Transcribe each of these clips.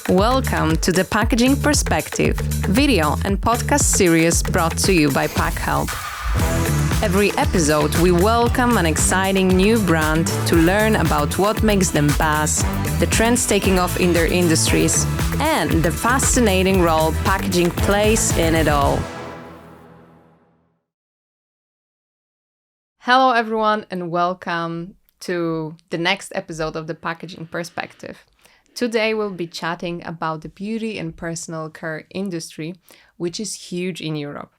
Welcome to the Packaging Perspective, video and podcast series brought to you by Packhelp. Every episode, we welcome an exciting new brand to learn about what makes them buzz, the trends taking off in their industries, and the fascinating role packaging plays in it all. Hello, everyone, and welcome to the next episode of the Packaging Perspective. Today, we'll be chatting about the beauty and personal care industry, which is huge in Europe.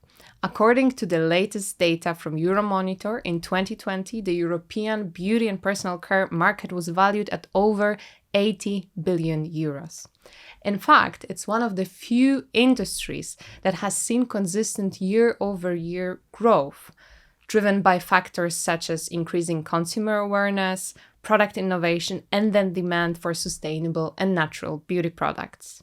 According to the latest data from Euromonitor, in 2020, the European beauty and personal care market was valued at over 80 billion euros. In fact, it's one of the few industries that has seen consistent year-over-year growth, driven by factors such as increasing consumer awareness, product innovation, and then demand for sustainable and natural beauty products.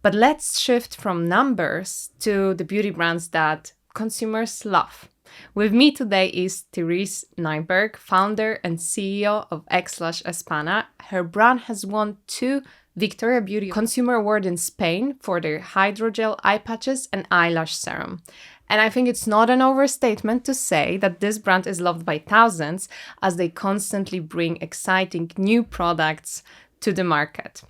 But let's shift from numbers to the beauty brands that consumers love. With me today is Therese Nyberg, founder and CEO of Xlash Espana. Her brand has won 2 Victoria Beauty Consumer Award in Spain for their hydrogel eye patches and eyelash serum. And I think it's not an overstatement to say that this brand is loved by thousands as they constantly bring exciting new products to the market.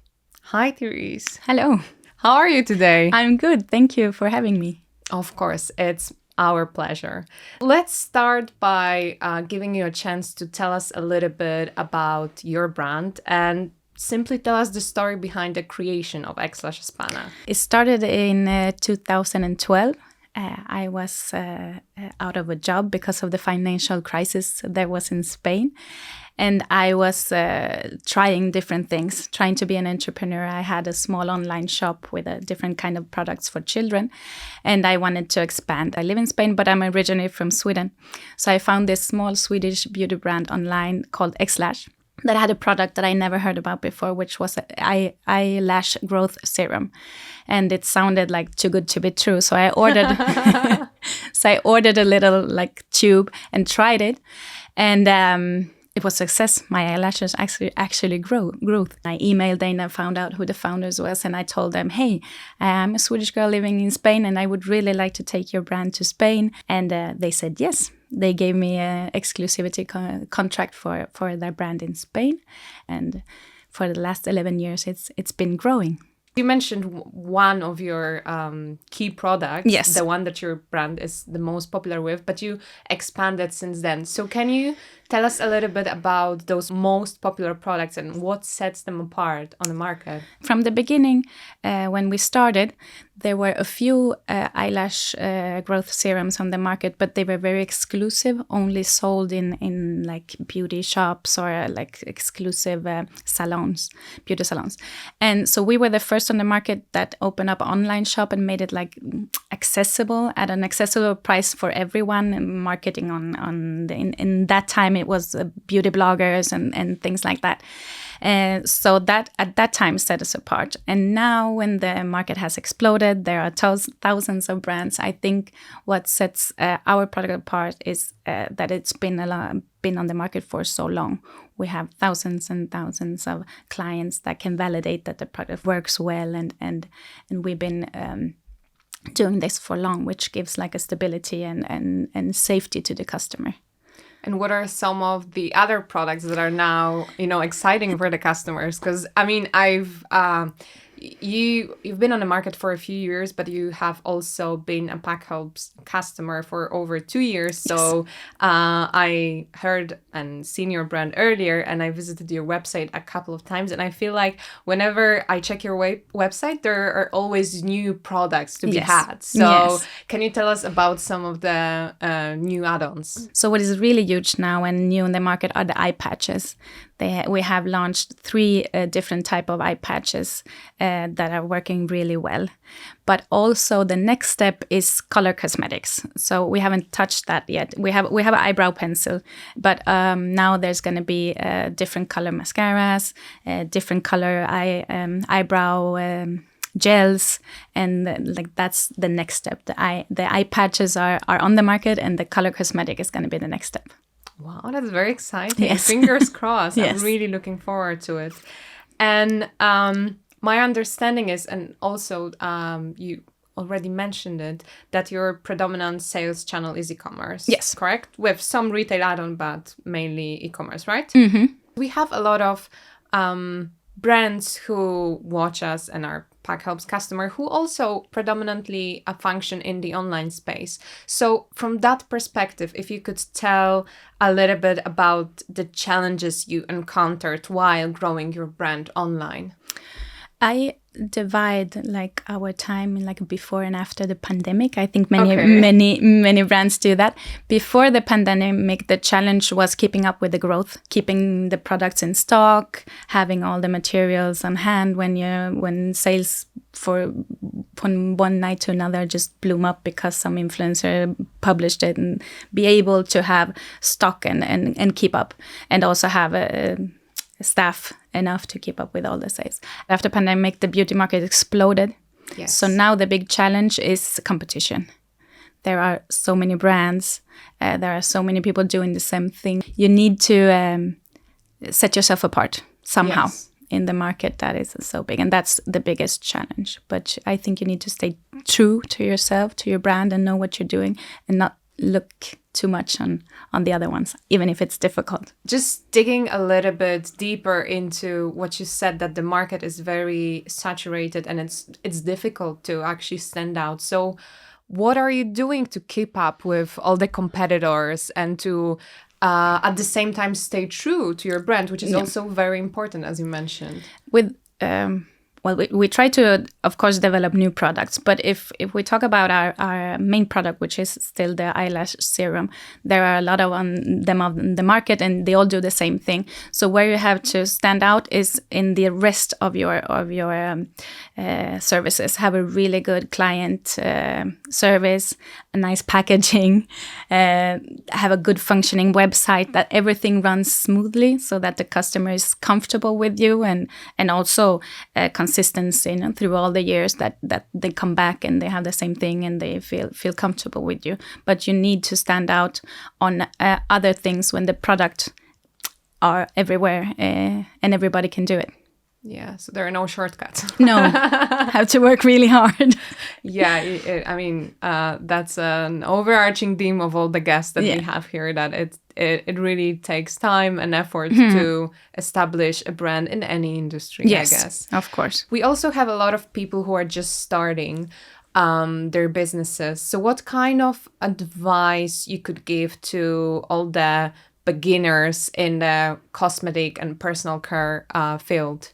Hi, Therese. Hello. How are you today? I'm good. Thank you for having me. Of course, it's our pleasure. Let's start by giving you a chance to tell us a little bit about your brand and simply tell us the story behind the creation of Xlash Espana. It started in 2012. I was out of a job because of the financial crisis there was in Spain. And I was trying different things, trying to be an entrepreneur. I had a small online shop with a different kind of products for children. And I wanted to expand. I live in Spain, but I'm originally from Sweden. So I found this small Swedish beauty brand online called Xlash that had a product that I never heard about before, which was an eyelash growth serum. And it sounded like too good to be true. So I ordered a little tube and tried it. And it was a success. My eyelashes actually grew. I emailed them and found out who the founders was. And I told them, hey, I'm a Swedish girl living in Spain and I would really like to take your brand to Spain. And they said yes. They gave me an exclusivity contract for their brand in Spain. And for the last 11 years, it's been growing. You mentioned one of your key products, yes, the one that your brand is the most popular with, but you expanded since then. So can you tell us a little bit about those most popular products and what sets them apart on the market? From the beginning, when we started, there were a few eyelash growth serums on the market, but they were very exclusive, only sold in like beauty shops or like exclusive salons, beauty salons. And so we were the first on the market that opened up an online shop and made it like accessible at an accessible price for everyone, and marketing in that time it was beauty bloggers and things like that. So that at that time set us apart. And now when the market has exploded, there are thousands of brands. I think what sets our product apart is that it's been on the market for so long. We have thousands and thousands of clients that can validate that the product works well, and we've been doing this for long, which gives like a stability and safety to the customer. And what are some of the other products that are now, exciting for the customers? Because, you've been on the market for a few years, but you have also been a Packhelp customer for over 2 years. Yes. So I heard and seen your brand earlier, and I visited your website a couple of times. And I feel like whenever I check your website, there are always new products to be had. So Can you tell us about some of the new add-ons? So what is really huge now and new in the market are the eye patches. We have launched 3 different type of eye patches that are working really well. But also the next step is color cosmetics. So we haven't touched that yet. We have an eyebrow pencil, but now there's going to be different color mascaras, different color eyebrow gels, and that's the next step. The eye patches are on the market, and the color cosmetic is going to be the next step. Wow, that's very exciting. Yes. Fingers crossed. Yes. I'm really looking forward to it. And my understanding is, and also you already mentioned it, that your predominant sales channel is e-commerce. Yes. Correct? With some retail add-on, but mainly e-commerce, right? Mm-hmm. We have a lot of brands who watch us and are Packhelp's customer who also predominantly function in the online space. So from that perspective, if you could tell a little bit about the challenges you encountered while growing your brand online. I divide like our time in like before and after the pandemic. I think many brands do that. Before the pandemic, the challenge was keeping up with the growth, keeping the products in stock, having all the materials on hand when sales from one night to another just blew up because some influencer published it, and be able to have stock and keep up, and also have a staff enough to keep up with all the sales. After pandemic, the beauty market exploded. Yes. So now the big challenge is competition. There are so many brands. There are so many people doing the same thing. You need to set yourself apart somehow in the market that is so big. And that's the biggest challenge. But I think you need to stay true to yourself, to your brand, and know what you're doing, and not look too much on the other ones, even if it's difficult. Just digging a little bit deeper into what you said, that the market is very saturated and it's difficult to actually stand out. So what are you doing to keep up with all the competitors and to at the same time stay true to your brand, which is also very important, as you mentioned? With we try to, of course, develop new products. But if we talk about our main product, which is still the eyelash serum, there are a lot of them on the market, and they all do the same thing. So where you have to stand out is in the rest of your services. Have a really good client service, a nice packaging, have a good functioning website, that everything runs smoothly, so that the customer is comfortable with you, and also consistency, through all the years, that they come back and they have the same thing and they feel comfortable with you. But you need to stand out on other things when the product are everywhere and everybody can do it. Yeah, so there are no shortcuts. No, have to work really hard. Yeah, I mean, that's an overarching theme of all the guests that we have here, that it really takes time and effort to establish a brand in any industry, I guess. Of course. We also have a lot of people who are just starting their businesses. So what kind of advice you could give to all the beginners in the cosmetic and personal care field?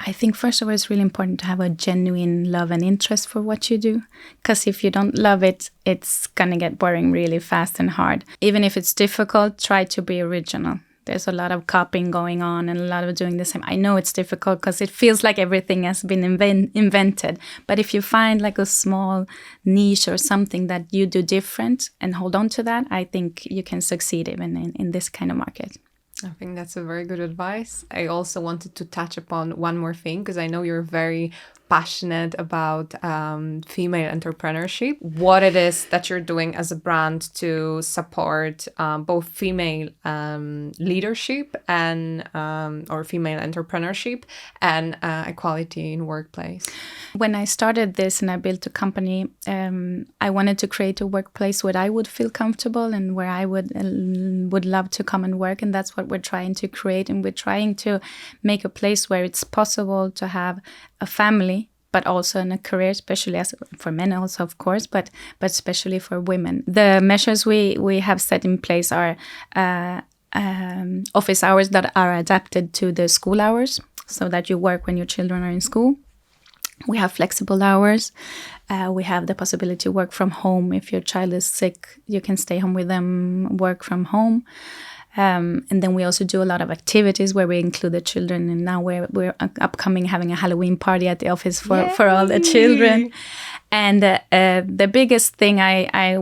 I think, first of all, it's really important to have a genuine love and interest for what you do. Because if you don't love it, it's going to get boring really fast and hard. Even if it's difficult, try to be original. There's a lot of copying going on and a lot of doing the same. I know it's difficult because it feels like everything has been invented. But if you find like a small niche or something that you do different and hold on to that, I think you can succeed even in this kind of market. I think that's a very good advice. I also wanted to touch upon one more thing, because I know you're very passionate about female entrepreneurship. What it is that you're doing as a brand to support both female leadership and or female entrepreneurship and equality in workplace. When I started this and I built a company, I wanted to create a workplace where I would feel comfortable and where I would love to come and work. And that's what we're trying to create. And we're trying to make a place where it's possible to have a family, but also in a career, especially as for men also, of course, but especially for women. The measures we have set in place are office hours that are adapted to the school hours, so that you work when your children are in school. We have flexible hours. We have the possibility to work from home. If your child is sick, you can stay home with them, work from home. And then we also do a lot of activities where we include the children. And now we're upcoming having a Halloween party at the office for all the children. And the biggest thing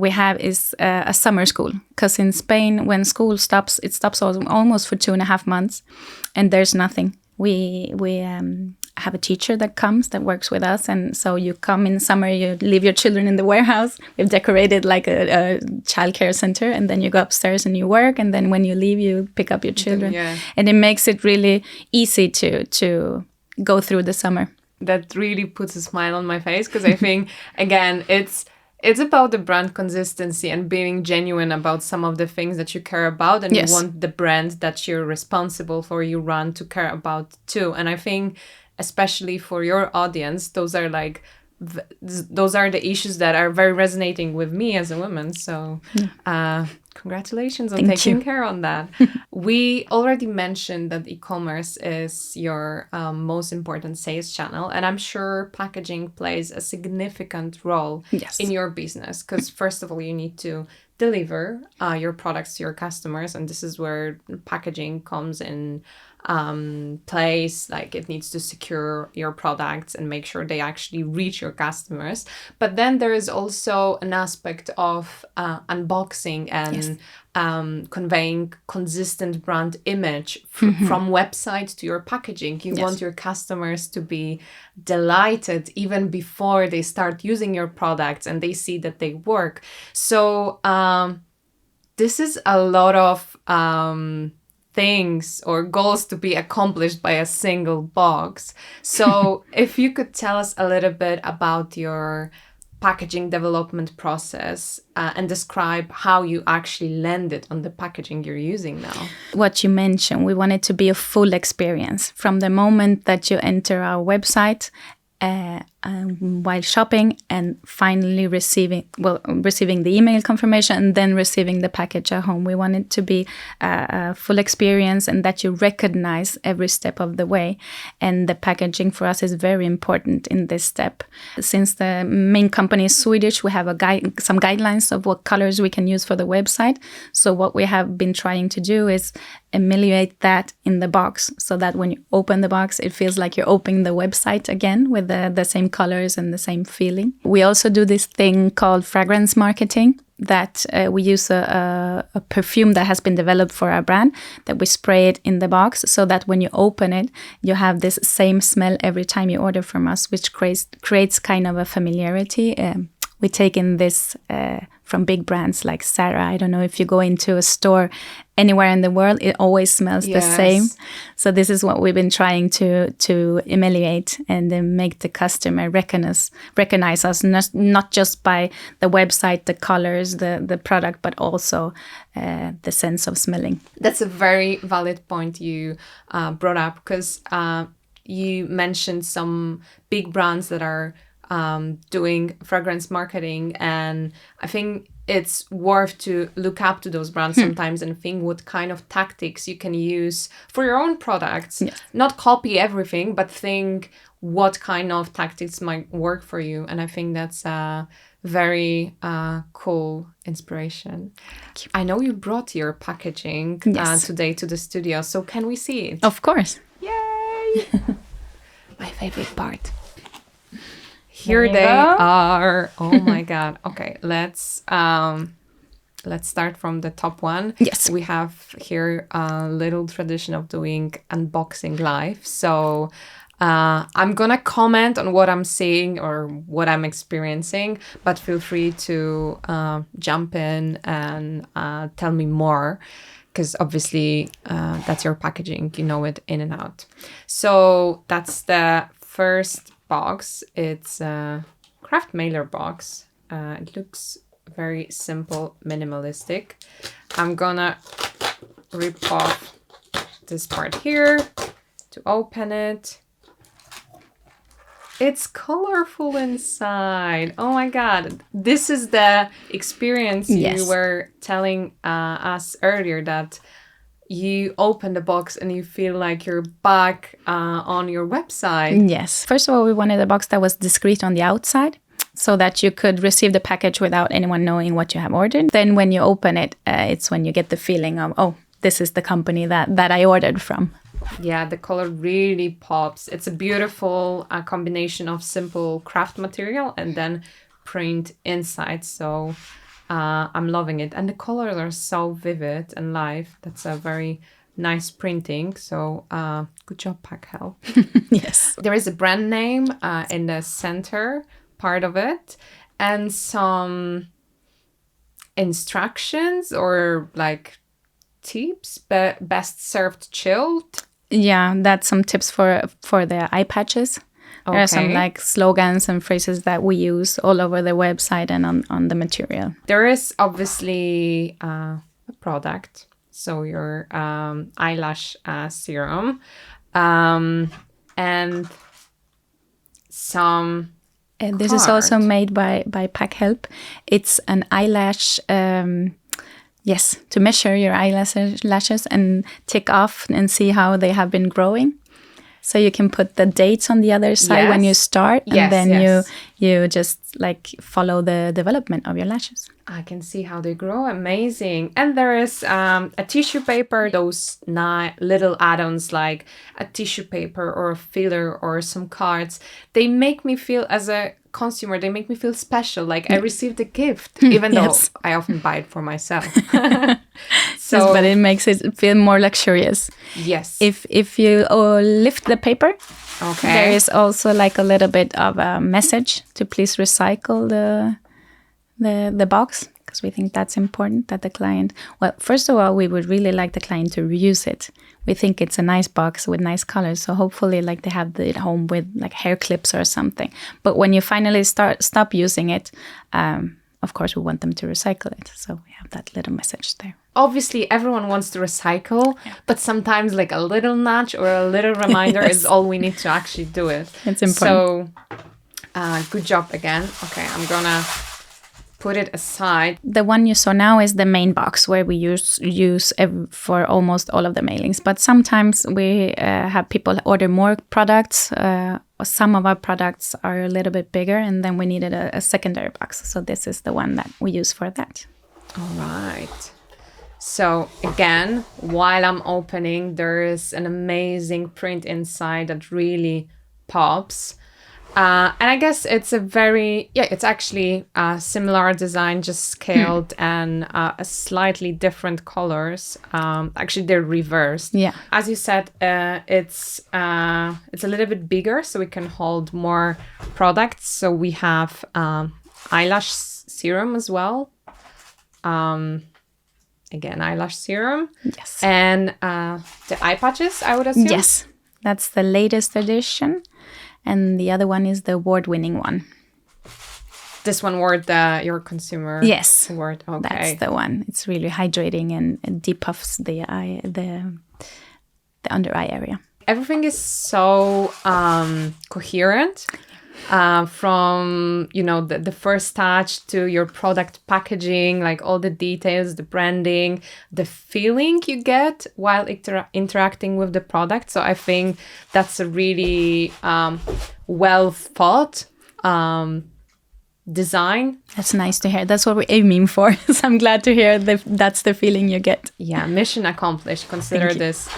we have is a summer school. Because in Spain, when school stops, it stops almost for 2.5 months. And there's nothing. We have a teacher that works with us, and so you come in summer, you leave your children in the warehouse. We've decorated like a childcare center, and then you go upstairs and you work, and then when you leave, you pick up your children. And it makes it really easy to go through the summer. That really puts a smile on my face, because I think, again, it's about the brand consistency and being genuine about some of the things that you care about, and Yes. you want the brand that you're responsible for, you run, to care about too. And I think, especially for your audience, those are like those are the issues that are very resonating with me as a woman. So congratulations on taking care on that. We already mentioned that e-commerce is your most important sales channel, and I'm sure packaging plays a significant role in your business, because first of all, you need to deliver your products to your customers, and this is where packaging comes in place. Like, it needs to secure your products and make sure they actually reach your customers. But then there is also an aspect of unboxing and conveying consistent brand image from website to your packaging. You want your customers to be delighted even before they start using your products and they see that they work. So this is a lot of things or goals to be accomplished by a single box. So if you could tell us a little bit about your packaging development process and describe how you actually landed on the packaging you're using now. What you mentioned, we want it to be a full experience from the moment that you enter our website while shopping, and finally receiving the email confirmation and then receiving the package at home. We want it to be a full experience, and that you recognize every step of the way. And the packaging for us is very important in this step. Since the main company is Swedish, we have some guidelines of what colors we can use for the website. So what we have been trying to do is emulate that in the box, so that when you open the box, it feels like you're opening the website again with the same colors and the same feeling. We also do this thing called fragrance marketing, that we use a perfume that has been developed for our brand, that we spray it in the box, so that when you open it, you have this same smell every time you order from us, which creates kind of a familiarity. We take in this from big brands like Zara. I don't know if you go into a store anywhere in the world, it always smells the same. So this is what we've been trying to emulate and then make the customer recognize us, not just by the website, the colors, the product, but also the sense of smelling. That's a very valid point you brought up, because you mentioned some big brands that are doing fragrance marketing, and I think it's worth to look up to those brands sometimes and think what kind of tactics you can use for your own products. Not copy everything, but think what kind of tactics might work for you. And I think that's a very cool inspiration. I know you brought your packaging today to the studio, so can we see it? Of course. Yay! My favorite part. Here they are. Oh my God. Okay, let's start from the top one. Yes. We have here a little tradition of doing unboxing live. So I'm gonna comment on what I'm seeing or what I'm experiencing, but feel free to jump in and tell me more, because obviously that's your packaging. You know it in and out. So that's the first box. It's a craft mailer box. It looks very simple, minimalistic. I'm gonna rip off this part here to open it. It's colorful inside. Oh my God. This is the experience you were telling us earlier, that you open the box and you feel like you're back on your website. Yes. First of all, we wanted a box that was discreet on the outside, so that you could receive the package without anyone knowing what you have ordered. Then when you open it, it's when you get the feeling of, oh, this is the company that I ordered from. Yeah, the color really pops. It's a beautiful combination of simple craft material and then print inside. So I'm loving it. And the colors are so vivid and live. That's a very nice printing. So good job, Packhelp. Yes. There is a brand name in the center part of it, and some instructions or like tips. Best served chilled. Yeah, that's some tips for the eye patches. There are some like slogans and phrases that we use all over the website and on the material. There is obviously a product, so your eyelash serum, and some. This is also made by Packhelp. It's an eyelash. Yes, to measure your eyelashes and tick off and see how they have been growing. So you can put the dates on the other side when you start, and then you just like follow the development of your lashes. I can see how they grow. Amazing. And there is a tissue paper, those little add-ons like a tissue paper or a filler or some cards. They make me feel, as a consumer, they make me feel special. Like I received a gift, even though I often buy it for myself. So, yes, but it makes it feel more luxurious. Yes. If you lift the paper, there is also like a little bit of a message to please recycle the box, because we think that's important that the client, well, first of all, we would really like the client to reuse it. We think it's a nice box with nice colors, so hopefully like they have it at home with like hair clips or something. But when you finally stop using it, of course we want them to recycle it, so we have that little message there. Obviously everyone wants to recycle, but sometimes like a little nudge or a little reminder is all we need to actually do it. It's important. So good job again. Okay, I'm gonna put it aside. The one you saw now is the main box where we use for almost all of the mailings. But sometimes we have people order more products. Some of our products are a little bit bigger, and then we needed a secondary box. So this is the one that we use for that. All right. So again, while I'm opening, there is an amazing print inside that really pops. And I guess it's it's actually a similar design, just scaled and a slightly different colors. Actually, they're reversed. Yeah. As you said, it's a little bit bigger, so we can hold more products. So we have eyelash serum as well. Again, eyelash serum. Yes. And the eye patches, I would assume. Yes, that's the latest edition. And the other one is the award-winning one. This one your consumer award. Okay. That's the one. It's really hydrating and depuffs the eye, the under eye area. Everything is so coherent. From the first touch to your product packaging, like all the details, the branding, the feeling you get while interacting with the product. So I think that's a really well thought design. That's nice to hear. That's what we're aiming for. So I'm glad to hear that's the feeling you get. Yeah, mission accomplished. Consider this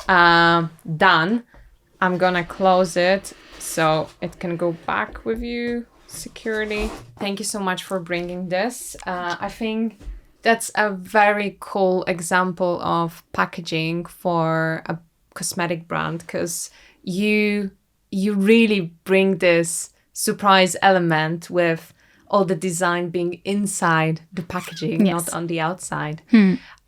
done. I'm gonna close it so it can go back with you securely. Thank you so much for bringing this. I think that's a very cool example of packaging for a cosmetic brand, because you really bring this surprise element with all the design being inside the packaging, not on the outside.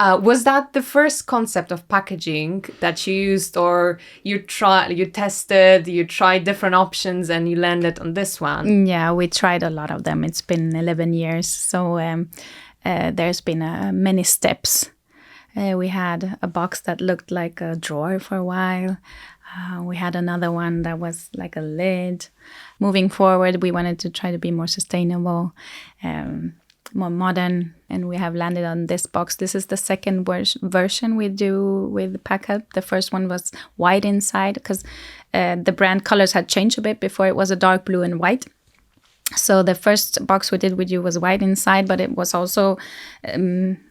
Was that the first concept of packaging that you used, or you tested, you tried different options and you landed on this one? Yeah, we tried a lot of them. It's been 11 years. So there's been many steps. We had a box that looked like a drawer for a while. We had another one that was like a lid. Moving forward, we wanted to try to be more sustainable, more modern, and we have landed on this box. This is the second version we do with Packhelp. The first one was white inside, because the brand colors had changed a bit. Before it was a dark blue and white. So the first box we did with you was white inside, but it was also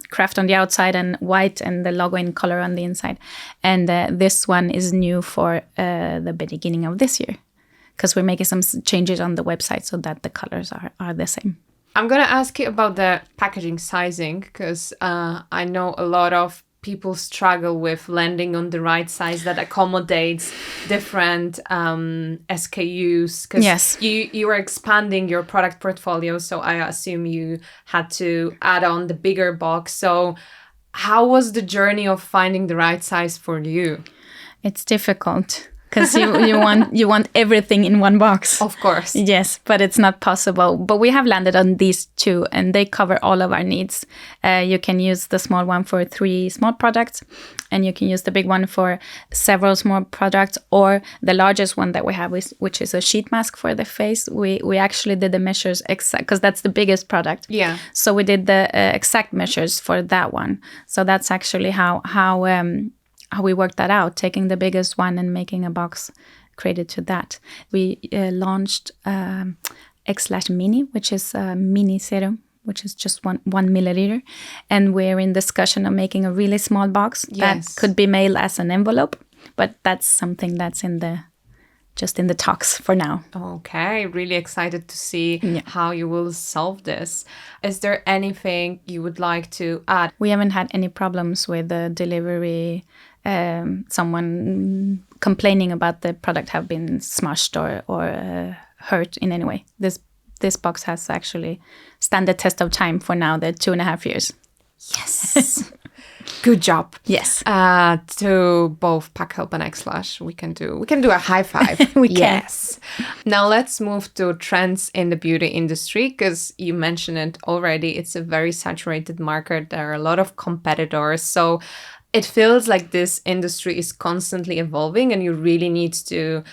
craft on the outside and white and the logo in color on the inside. And this one is new for the beginning of this year, because we're making some changes on the website so that the colors are the same. I'm going to ask you about the packaging sizing, because I know a lot of people struggle with landing on the right size that accommodates different SKUs, because you are expanding your product portfolio, so I assume you had to add on the bigger box. So how was the journey of finding the right size for you? It's difficult because you want everything in one box. Of course. Yes, but it's not possible. But we have landed on these two, and they cover all of our needs. You can use the small one for 3 small products, and you can use the big one for several small products, or the largest one that we have, which is a sheet mask for the face. We actually did the measures exact, because that's the biggest product. Yeah. So we did the exact measures for that one. So that's actually how we worked that out, taking the biggest one and making a box created to that. We launched Xlash Mini, which is a mini serum, which is just 1 milliliter. And we're in discussion of making a really small box that could be mailed as an envelope. But that's something that's just in the talks for now. Okay, really excited to see how you will solve this. Is there anything you would like to add? We haven't had any problems with the delivery. Someone complaining about the product have been smashed or hurt in any way. This box has actually stand the test of time for now, the 2.5 years. Yes. Good job. Yes. To both Packhelp and Xlash, we can do a high five. We can. Yes. Now let's move to trends in the beauty industry, because you mentioned it already. It's a very saturated market. There are a lot of competitors. So it feels like this industry is constantly evolving, and you really need to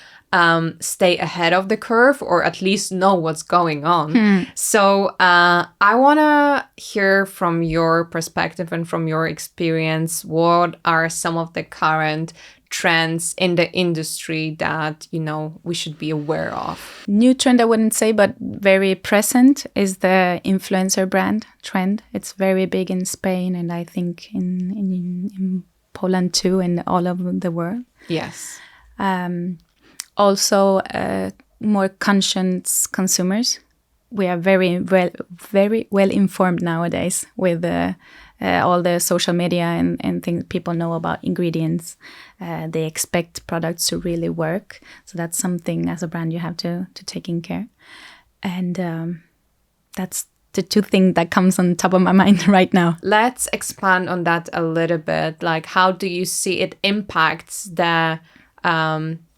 stay ahead of the curve, or at least know what's going on. So I want to hear from your perspective and from your experience, what are some of the current trends in the industry that, we should be aware of? New trend, I wouldn't say, but very present is the influencer brand trend. It's very big in Spain, and I think in Poland too, and all over the world. Yes. Also, more conscious consumers. We are very well informed nowadays with all the social media and things. People know about ingredients. They expect products to really work. So that's something as a brand you have to take in care. And that's the 2 things that comes on top of my mind right now. Let's expand on that a little bit. Like, how do you see it impacts the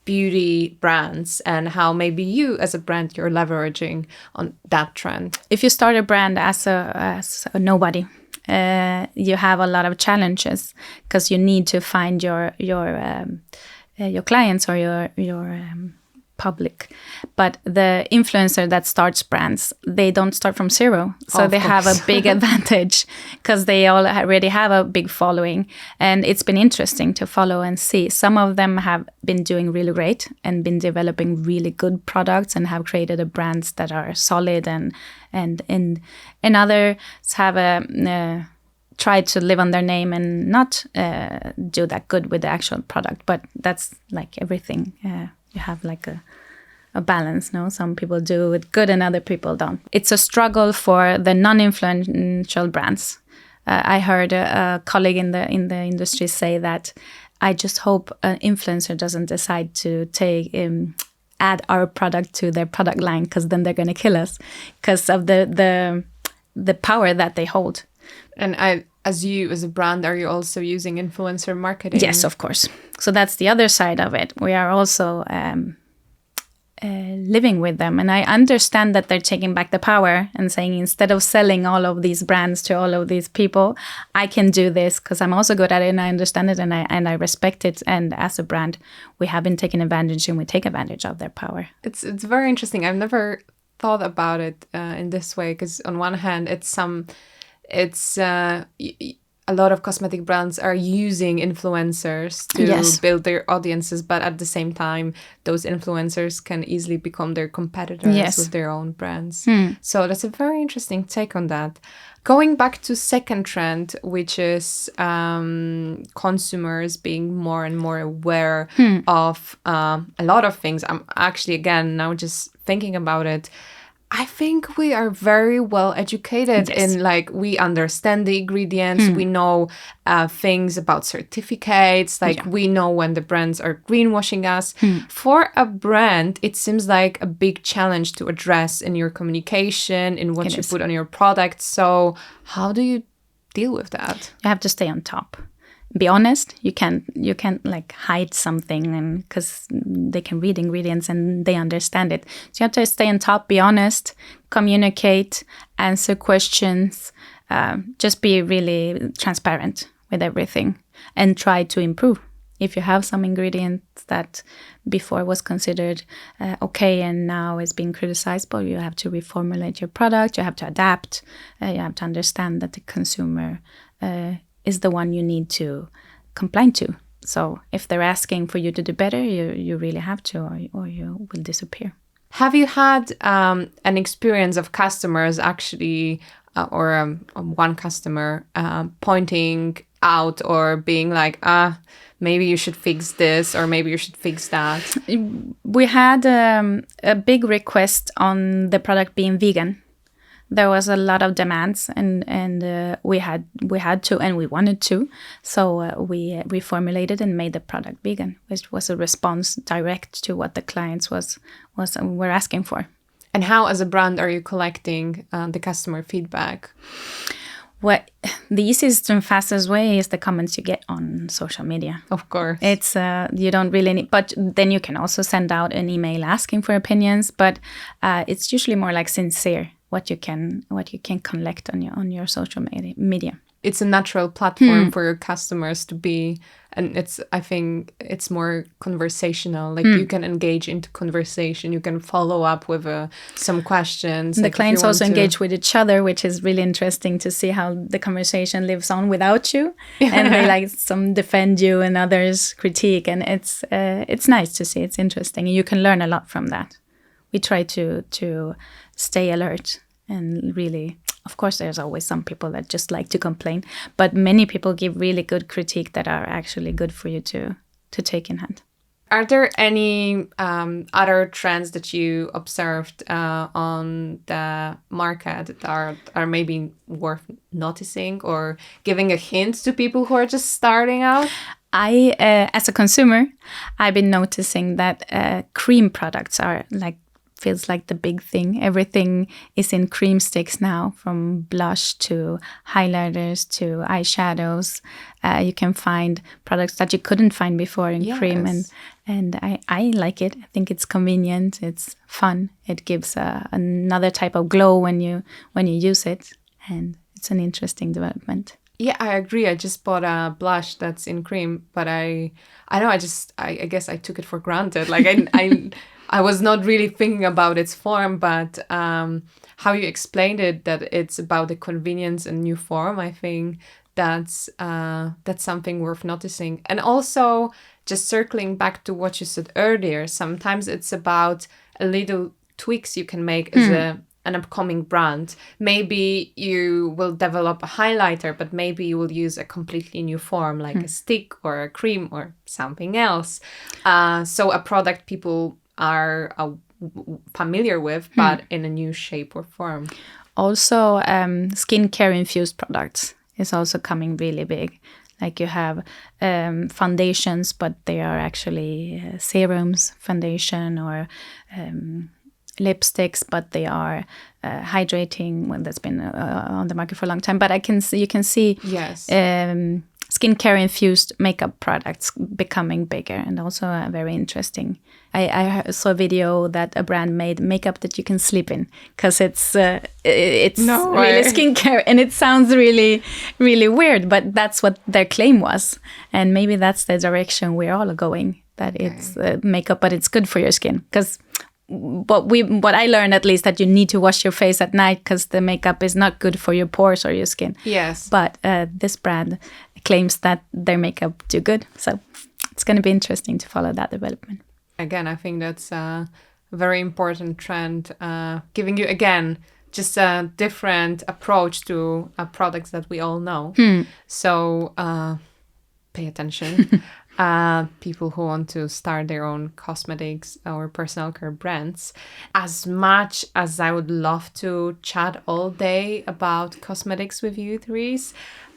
beauty brands, and how maybe you as a brand, you're leveraging on that trend? If you start a brand as a nobody, you have a lot of challenges, because you need to find your clients or your public. But the influencer that starts brands, they don't start from zero. So they have a big advantage, because they all already have a big following. And it's been interesting to follow and see. Some of them have been doing really great and been developing really good products and have created a brands that are solid, and others have tried to live on their name and not do that good with the actual product. But that's like everything. You have like a balance, no? Some people do it good and other people don't. It's a struggle for the non-influential brands. I heard a colleague in the industry say that, I just hope an influencer doesn't decide to add our product to their product line, because then they're going to kill us because of the power that they hold. And as a brand, are you also using influencer marketing? Yes, of course. So that's the other side of it. We are also living with them. And I understand that they're taking back the power and saying, instead of selling all of these brands to all of these people, I can do this because I'm also good at it and I understand it and I respect it. And as a brand, we have been taking advantage and we take advantage of their power. It's very interesting. I've never thought about it in this way, because on one hand, a lot of cosmetic brands are using influencers to build their audiences, but at the same time, those influencers can easily become their competitors with their own brands. So that's a very interesting take on that. Going back to second trend, which is consumers being more and more aware of a lot of things. I'm actually, again, now just thinking about it, I think we are very well educated in, like, we understand the ingredients, we know things about certificates, we know when the brands are greenwashing us. For a brand, it seems like a big challenge to address in your communication, in what you put on your product. So how do you deal with that? You have to stay on top. be honest. You can't like hide something, and because they can read ingredients and they understand it. So you have to stay on top, be honest, communicate, answer questions, just be really transparent with everything, and try to improve. If you have some ingredients that before was considered okay and now is being criticized, but you have to reformulate your product, you have to adapt, you have to understand that the consumer is the one you need to comply to. So if they're asking for you to do better, you really have to, or you will disappear. Have you had an experience of customers actually, or one customer pointing out or being like, maybe you should fix this or maybe you should fix that? We had a big request on the product being vegan. There was a lot of demands, and we had to, and we wanted to. So we reformulated and made the product vegan, which was a response direct to what the clients were asking for. And how, as a brand, are you collecting the customer feedback? Well, the easiest and fastest way is the comments you get on social media. Of course. It's you don't really need, but then you can also send out an email asking for opinions, but it's usually more like sincere what you can collect on your social media. It's a natural platform for your customers to be, and I think it's more conversational. Like you can engage into conversation, you can follow up with some questions. The like clients also engage with each other, which is really interesting to see how the conversation lives on without you, and they like some defend you and others critique, and it's nice to see. It's interesting, and you can learn a lot from that. We try to stay alert and really. Of course, there's always some people that just like to complain, but many people give really good critique that are actually good for you to take in hand. Are there any other trends that you observed on the market that are maybe worth noticing or giving a hint to people who are just starting out? As a consumer, I've been noticing that cream products are feels like the big thing. Everything is in cream sticks now, from blush to highlighters to eyeshadows. You can find products that you couldn't find before in cream, and I like it. I think it's convenient. It's fun. It gives another type of glow when you use it, and it's an interesting development. Yeah, I agree. I just bought a blush that's in cream, but I guess I took it for granted. Like I was not really thinking about its form, but how you explained it, that it's about the convenience and new form, I think that's something worth noticing. And also, just circling back to what you said earlier, sometimes it's about a little tweaks you can make as an upcoming brand. Maybe you will develop a highlighter, but maybe you will use a completely new form, like a stick or a cream or something else. So a product people are familiar with, but in a new shape or form. Also, skincare infused products is also coming really big. Like you have foundations, but they are actually serums, foundation, or lipsticks, but they are hydrating. Well, that's been on the market for a long time. But you can see yes. Skincare infused makeup products becoming bigger, and also very interesting. I saw a video that a brand made makeup that you can sleep in, because it's really skincare, and it sounds really, really weird, but that's what their claim was, and maybe that's the direction we're all going. That it's makeup, but it's good for your skin, because. What I learned, at least, that you need to wash your face at night because the makeup is not good for your pores or your skin. Yes. But this brand claims that their makeup do good. So it's going to be interesting to follow that development. Again, I think that's a very important trend, giving you, again, just a different approach to products that we all know. So pay attention. People who want to start their own cosmetics or personal care brands. As much as I would love to chat all day about cosmetics with you, Therese,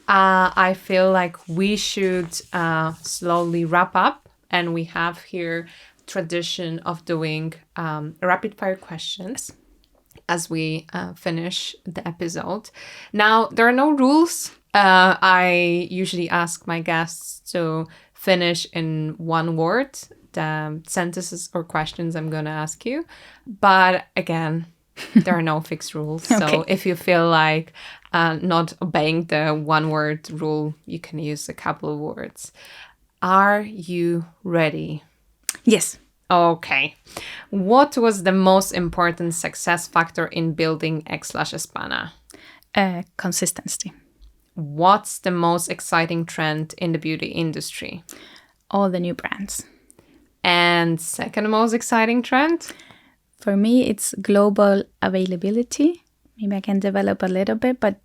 I feel like we should slowly wrap up, and we have here tradition of doing rapid fire questions as we finish the episode. Now, there are no rules. I usually ask my guests to finish in one word the sentences or questions I'm going to ask you. But again, there are no fixed rules. Okay. So if you feel like not obeying the one word rule, you can use a couple of words. Are you ready? Yes. Okay. What was the most important success factor in building Xlash Espana? Consistency. What's the most exciting trend in the beauty industry? All the new brands. And second most exciting trend? For me, it's global availability. Maybe I can develop a little bit, but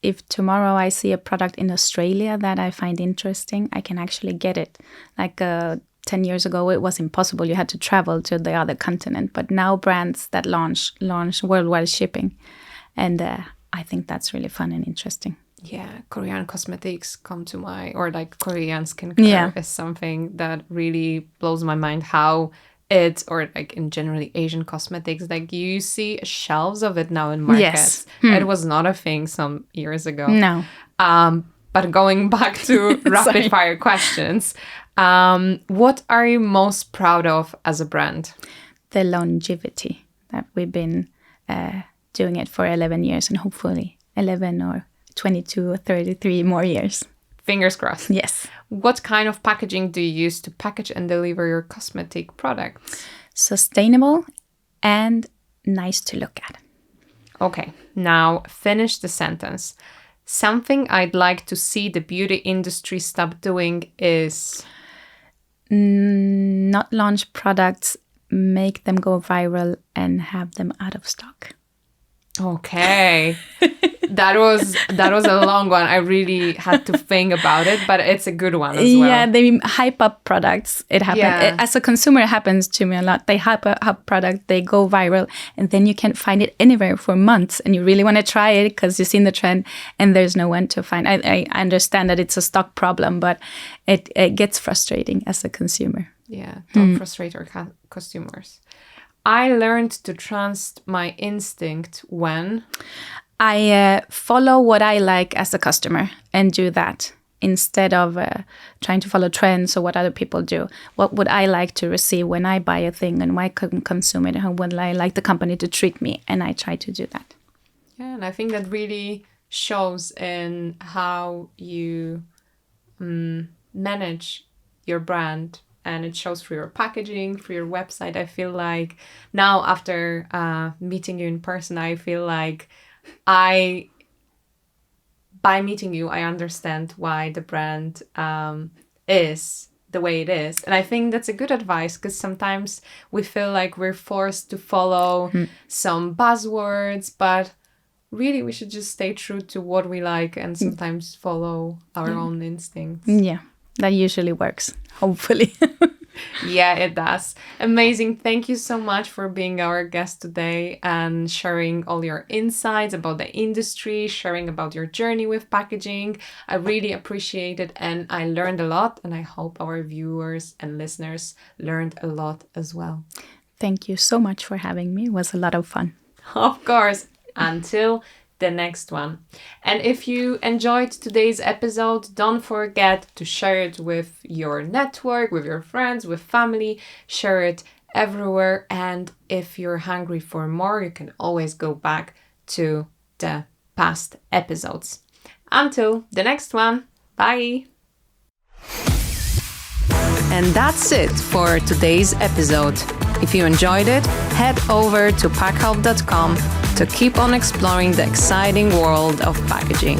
if tomorrow I see a product in Australia that I find interesting, I can actually get it. Like 10 years ago, it was impossible. You had to travel to the other continent. But now brands that launch worldwide shipping. And I think that's really fun and interesting. Yeah, Korean cosmetics come to mind, or like Korean skincare is something that really blows my mind how it, or like in generally Asian cosmetics, like you see shelves of it now in markets. It was not a thing some years ago. No. But going back to rapid fire questions, what are you most proud of as a brand? The longevity that we've been doing it for 11 years and hopefully 11 or 22 or 33 more years. Fingers crossed. Yes. What kind of packaging do you use to package and deliver your cosmetic products? Sustainable and nice to look at. Okay, now finish the sentence. Something I'd like to see the beauty industry stop doing is... Not launch products, make them go viral and have them out of stock. Okay. That was a long one. I really had to think about it, but it's a good one as well. Yeah, they hype up products. It happens. Yeah. As a consumer, it happens to me a lot. They hype up product, they go viral, and then you can't find it anywhere for months. And you really want to try it because you've seen the trend, and there's no one to find. I understand that it's a stock problem, but it gets frustrating as a consumer. Yeah, don't frustrate our customers. I learned to trust my instinct when... I follow what I like as a customer and do that instead of trying to follow trends or what other people do. What would I like to receive when I buy a thing and why I couldn't consume it? How would I like the company to treat me? And I try to do that. Yeah, and I think that really shows in how you manage your brand. And it shows through your packaging, through your website. I feel like now after meeting you in person, I feel like by meeting you, I understand why the brand is the way it is. And I think that's a good advice because sometimes we feel like we're forced to follow some buzzwords, but really we should just stay true to what we like and sometimes follow our own instincts. Yeah, that usually works, hopefully. Yeah, it does. Amazing. Thank you so much for being our guest today and sharing all your insights about the industry, sharing about your journey with packaging. I really appreciate it and I learned a lot and I hope our viewers and listeners learned a lot as well. Thank you so much for having me. It was a lot of fun. Of course. Until the next one. And if you enjoyed today's episode, don't forget to share it with your network, with your friends, with family. Share it everywhere. And if you're hungry for more, you can always go back to the past episodes. Until the next one. Bye. And that's it for today's episode. If you enjoyed it, head over to packhelp.com to keep on exploring the exciting world of packaging.